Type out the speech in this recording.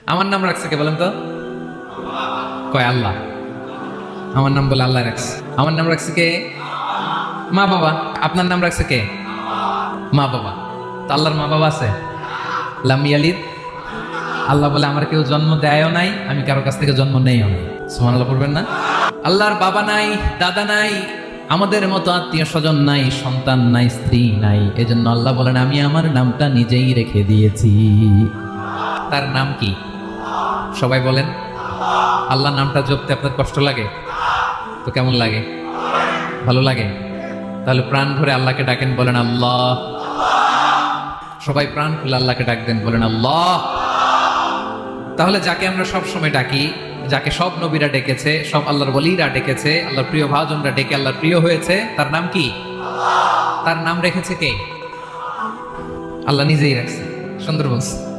আমার নাম রাখছে কে বলেন তো? কয় আল্লাহ। আমার নাম বলে আল্লাহ রাখছে। আমার নাম রাখছে কে? মা বাবা। আপনার নাম রাখছে কে? মা বাবা। তো আল্লাহর মা বাবা আছে? লাম ইয়ালিদ। আল্লাহ বলে আমার কেউ জন্ম দেয়ও নাই, আমি কারো কাছ থেকে জন্ম নেইও নাই। সুবহানাল্লাহ পড়বেন না? আল্লাহর বাবা নাই, দাদা নাই, আমাদের মতো আত্মীয় স্বজন নাই, সন্তান নাই, স্ত্রী নাই। এজন্য আল্লাহ বলেন আমি আমার নামটা নিজেই রেখে দিয়েছি। তার নাম কি? সবাই বলেন। আল্লাহ নামটা জপতে আপনার কষ্ট লাগে তো কেমন লাগে? ভালো লাগে? তাহলে প্রাণ ভরে আল্লাহকে ডাকেন, বলেন আল্লাহ। সবাই প্রাণ খুলে আল্লাহকে ডাক দেন, বলেন আল্লাহ। তাহলে যাকে আমরা সব সময় ডাকি, যাকে সব নবীরা ডেকেছে, সব আল্লাহর ওলিরা ডেকেছে, আল্লাহর প্রিয় ভাজনরা ডেকে আল্লাহর প্রিয় হয়েছে, তার নাম কি? তার নাম রেখেছে কে? আল্লাহ নিজেই রাখছে। সুন্দর বলছে।